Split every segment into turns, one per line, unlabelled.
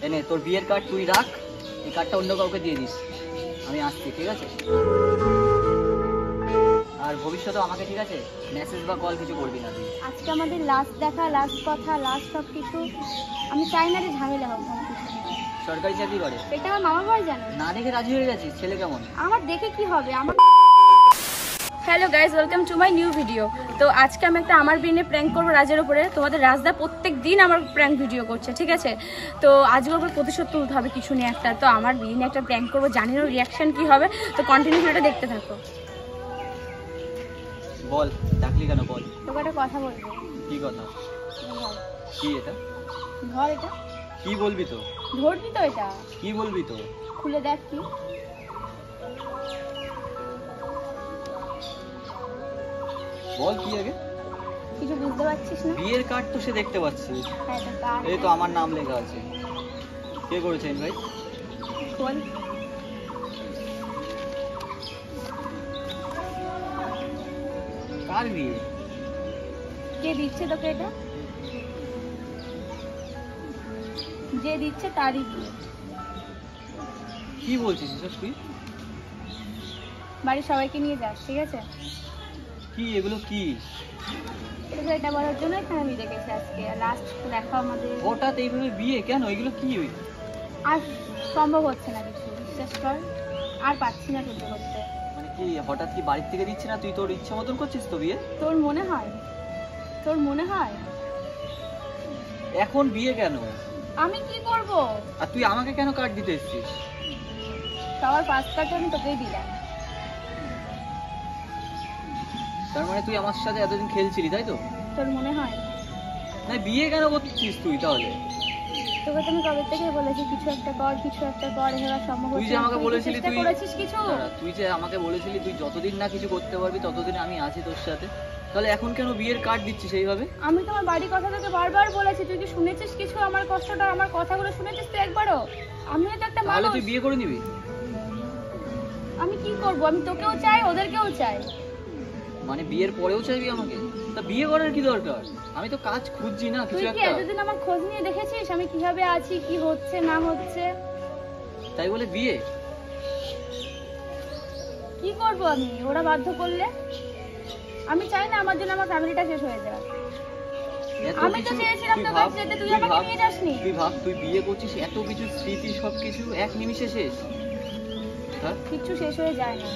এনে তোর বিয়ের কার্ড তুই রাখ, এই কার্ডটা অন্য কাউকে দিয়ে দিস, আমি আসছি, ঠিক আছে? আর ভবিষ্যতে আমাকে, ঠিক আছে, মেসেজ বা কল কিছু করবি না তুই।
আজকে আমাদের লাস্ট দেখা, লাস্ট কথা, লাস্ট সব কিছু। আমি চাই না যে ঝামেলা হোক কোনো কিছু।
সরকারি চাকরি করে?
এটা আমার মামা ভাই জানে।
না দেখে রাজি হয়ে গেছিস? ছেলে কেমন?
আমার দেখে কি হবে আমার। Hello guys, welcome to my new video. তো আজকে আমি একটা আমার বিয়ে প্র্যাঙ্ক করবো রাজের উপরে। তোমাদের রাজদা প্রত্যেক দিন আমার প্র্যাঙ্ক ভিডিও করছে, ঠিক আছে? তো আজকের উপর প্রতিশোধ তুলতে হবে কিছু নিয়ে একটা। তো আমার বিয়ে নিয়ে একটা প্র্যাঙ্ক করবো, জানি না রিয়াকশন কি হবে। তো কন্টিনিউ ভিডিওটা দেখতে থাকো।
বল, ডাকলি কেন বল?
তোকে একটা কথা বলবো।
কি কথা? কি এটা?
ধর এটা।
কি বলবি তো?
ধরবি তো এটা?
কি বলবি তো?
খুলে দেখ কি।
বল কি আগে?
কিছু বুঝতে পারছিস না?
বিয়ের কার্ড তো সে দেখতে পাচ্ছি।
হ্যাঁ তো কার?
এই তো আমার নাম লেখা আছে। কে করেছে ইনভাইট?
বল।
কার বিয়ে?
কে দিচ্ছে তোকে এটা? যে দিচ্ছে তারই বিয়ে।
কি বলছিস এসব তুই?
বাড়ির সবাইকে নিয়ে যাস, ঠিক আছে?
কি এগুলো কি?
এটা বলার জন্য এখানে আমি দেখেছি আজকে লাস্ট দেখা আমাদের।
হঠাৎ এইভাবে বিয়ে কেন? এগুলো কি?
আর সম্ভব হচ্ছে না কিছু, বিশ্বাস কর। আর পাচ্ছি না সহ্য করতে।
মানে কি হঠাৎ কি বাড়ির থেকে দিচ্ছে না? তুই তোর ইচ্ছা মতন করছিস তো বিয়ে?
তোর মনে হয়? তোর মনে হয়?
এখন বিয়ে কেন?
আমি কি করব?
আর তুই আমাকে কেন কার্ড দিতে এসেছিস?
সবার পাঁচ কার্ড আমি তোকেই দিলাম।
তার মানে তুই আমার সাথে এতদিন খেলছিলি, তাই তো?
তোর মনে হয়?
না, বিয়ে কেন করছিস তুই তাহলে?
তোকে তুমি কবে থেকে বলেছি কিছু একটা কর, কিছু একটা কর, এবার সম্ভব হচ্ছে।
তুই যে আমাকে বলেছিলি
তুই করেছিস কিছু?
তুই যে আমাকে বলেছিলি তুই যতদিন না কিছু করতে পারবি ততদিন আমি আছি তোর সাথে, তাহলে এখন কেন বিয়ের কার্ড দিচ্ছিস এইভাবে?
আমি তোমার বাড়ির কথা তোকে বারবার বলেছি, তুই কি শুনেছিস কিছু? আমার কষ্টটা, আমার কথাগুলো শুনেছিস তুই একবারও? আমিও তো একটা
তাহলে
মানুষ।
তুই বিয়ে করে নিবি?
আমি কি করব? আমি তোকেও চাই, ওদেরকেও চাই।
মানে বিয়ের পরেও চাইবি আমাকে? তা বিয়ে করার কি দরকার? আমি তো কাজ খুঁজছি না কিছু
তুই কি
একটা।
এতদিন আমার খোঁজ নিয়ে দেখেছিস আমি কিভাবে আছি, কি হচ্ছে না হচ্ছে?
তাই বলে বিয়ে?
কি করব আমি? ওরা বাধ্য করলে? আমি চাই না আমার জন্য আমার ফ্যামিলিটা শেষ হয়ে যায়। আমি তো চেয়েছিলাম তো কাছে যেতে, তুই আমাকে নিয়ে যাসনি।
তুই ভাব, তুই বিয়ে করছিস, এত কিছু স্মৃতি সবকিছু এক নিমিষে শেষ। হ্যাঁ,
কিচ্ছু শেষ হয়ে যায় না।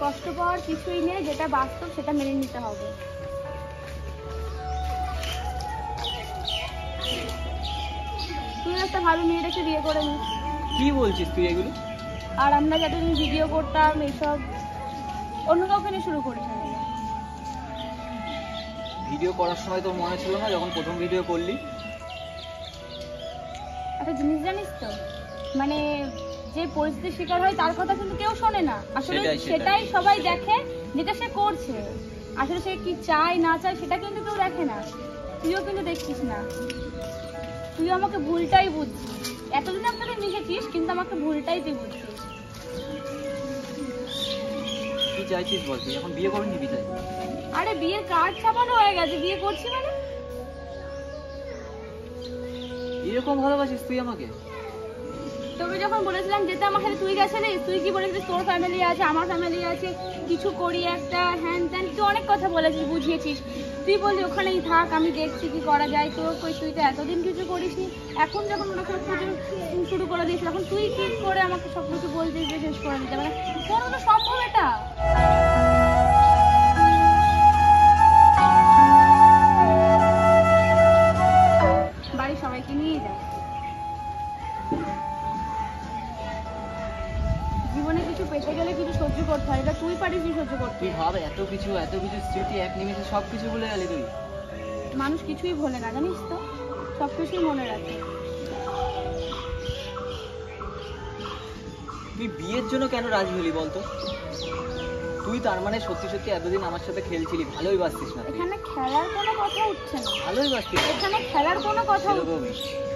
কষ্ট পাওয়ার কিছুই নেই, যেটা বাস্তব সেটা মেনে নিতে হবে। তুই একটা ভালো মেয়ে রেখে বিয়ে করে নিস।
কি বলছিস তুই এগুলো?
আর আমরা যতদিন ভিডিও করতাম এসব অন্য কাউকে নিয়ে শুরু করিস না।
ভিডিও করার সময় তোর মনে ছিল না যখন প্রথম ভিডিও করলি?
একটা জিনিস জানিস তো, মানে যে পরিস্থিতির শিকার হয় তার কথা কিন্তু কেউ শোনে না আসলে। সেটাই সবাই দেখে যেটা সে করছে। আসলে সে কি চায় না চায় সেটা কিন্তু কেউ দেখে না। তুইও কিন্তু দেখছিস না, তুই আমাকে ভুলটাই বুঝছিস। এতদিন আপনাকে মিশেছিস কিন্তু আমাকে ভুলটাই তুই বুঝছিস।
কি চাইছিস বল? তুই এখন বিয়ে করে নিবি তাই?
আরে বিয়ের কার্ড ছাপানো হয়ে গেছে, বিয়ে করছি মানে?
এরকম ভালোবাসিস তুই আমাকে?
তোকে যখন বলেছিলাম যেতে আমার সাথে, তুই গেছিলিস? তুই কি বলেছিস তোর ফ্যামিলি আছে, আমার ফ্যামিলি আছে, কিছু করি একটা হ্যান ত্যান, তুই অনেক কথা বলেছিস, বুঝিয়েছিস। তুই বললি ওখানেই থাক, আমি দেখছি কি করা যায়। তোর কই, তুই তো এতদিন কিছু করিসনি। এখন যখন ওরা সব কিছু শুরু করে দিয়েছিল, এখন তুই কি করে আমাকে সব কিছু বলছিস যে শেষ করে দিতে? মানে কোনো তো সম্ভব এটা? বাড়ির সবাইকে নিয়ে যা। জীবনে কিছু পেতে গেলে কিছু সহ্য করতে হয়, এটা তুই পারিস সহ্য করতে।
তুই ভাব, এত কিছু স্মৃতি এক নিমিষে সবকিছু ভুলে গেলি তুই।
মানুষ কিছুই ভোলে না, জানিস তো, সবকিছুই মনে রাখে।
তুই বিয়ের জন্য কেন রাজি হলি বলতো? তুই তার মানে সত্যি সত্যি এতদিন আমার সাথে খেলছিলি, ভালোই বাসতিস না?
এখানে খেলার কোনো কথা উঠছে না।
ভালোই বাসতিস?
এখানে খেলার কোনো কথা উঠছে না।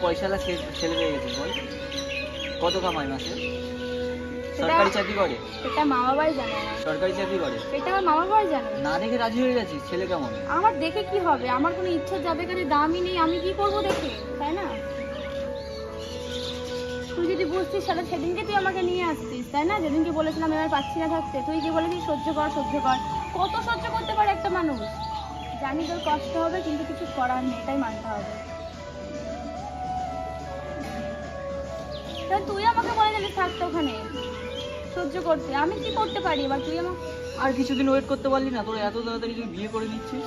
পয়সালা ছেলে পেয়ে গেছিস বল? কত কামাই মাসে? সরকারি চাকরি করে?
সেটা মা বাবাই জানে না।
সরকারি চাকরি করে?
সেটা আমার মা বাবাই জানে।
না দেখে রাজি হয়ে গেছিস? ছেলে কেমন?
আমার দেখে কি হবে, আমার কোনো ইচ্ছা যাবে কাছে দামই নেই, আমি কি করবো দেখে, তাই না? তুই যদি বুঝতিস তাহলে সেদিনকে তুই আমাকে নিয়ে আসতিস, তাই না? যেদিনকে বলেছিলাম এবার পাচ্ছি না থাকতে, তুই কি বলেছিস সহ্য কর সহ্য কর। কত সহ্য করতে পারে একটা মানুষ? জানি তোর কষ্ট হবে কিন্তু কিছু করার নেই, এটাই মানতে হবে। তাহলে তুই আমাকে বলে দিলি থাকতে ওখানে সহ্য করতে, আমি কি করতে পারি এবার? তুই আমার
আর কিছুদিন ওয়েট করতে পারলি না? তোর এত তাড়াতাড়ি তুই বিয়ে করে নিচ্ছিস?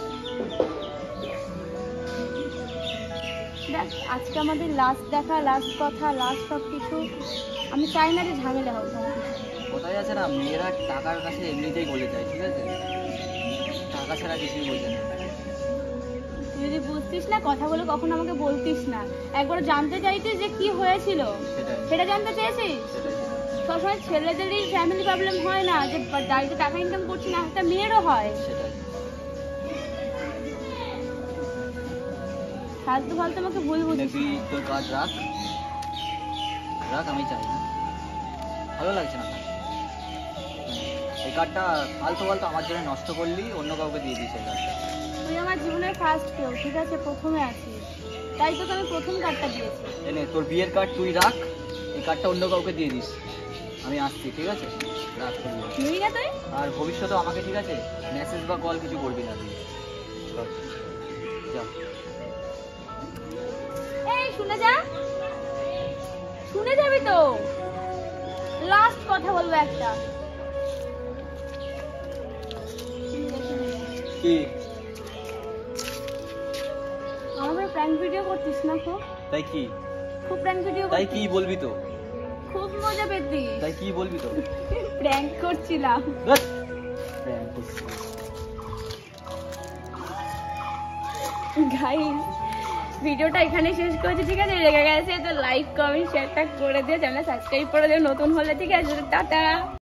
দেখ, আজকে আমাদের লাস্ট দেখা, লাস্ট কথা, লাস্ট সব কিছু। আমি চাই না যে ঝামেলা হোক কোনো কিছু।
কোথায় আছে না, মেয়েরা টাকার কাছে এমনিতেই গলে যায়, ঠিক আছে? টাকা ছাড়া কিছুই বোঝে না।
তুই যদি বুঝতিস না কথাগুলো কখন আমাকে বলতিস না, একবার জানতে চাইতিস যে কি হয়েছিল,
সেটাই
সেটা জানতে চেয়েছিস।
সেটাই
সবসময় ছেলেদেরই ফ্যামিলি প্রবলেম হয় না, যে বাড়িতে টাকা ইনকাম করছি না, একটা মেয়েরও হয়।
সেটাই।
ফালতু ফালতু আমাকে ভুল বুঝিস
তুই
না।
তোর কাজ রাখ রাখ, আমি চাই না, ভালো লাগছে না। এই কার্ডটা ফালতু ফালতু আমার জন্য নষ্ট করলি, অন্য কাউকে দিয়ে দিস এই কার্ডটা।
তুই আমার জীবনের ফার্স্ট কেউ, ঠিক আছে? প্রথমে আছিস, তাই তোকে আমি প্রথম কার্ডটা দিয়েছি।
এনে তোর বিয়ের কার্ড তুই রাখ, এই কার্ডটা অন্য কাউকে দিয়ে দিস। আমি আসছি, ঠিক আছে? রাখ তোর বিয়ে।
নিবি না তুই?
আর ভবিষ্যতে আমাকে, ঠিক আছে, মেসেজ বা কল কিছু করবি না তুই। চল, যা।
এই শুনে যা, শুনে যাবি তো। লাস্ট কথা বলবো একটা।
কি?
আমার প্র্যাঙ্ক ভিডিও করতিস না?
তাই কি?
খুব প্র্যাঙ্ক ভিডিও
তাই কি বলবি তো?
খুব মজা পেতি।
তাই কি বলবি তো?
প্র্যাঙ্ক করছিলাম।
ধ্যাৎ, প্র্যাঙ্ক করছিস।
গাইস, ভিডিওটা এখানে শেষ করেছি, ঠিক আছে? লেগে গেছে তো লাইক কমেন্ট শেয়ারটা করে দিও, চ্যানেল সাবস্ক্রাইব করে দিও নতুন হলে, ঠিক আছে? টাটা।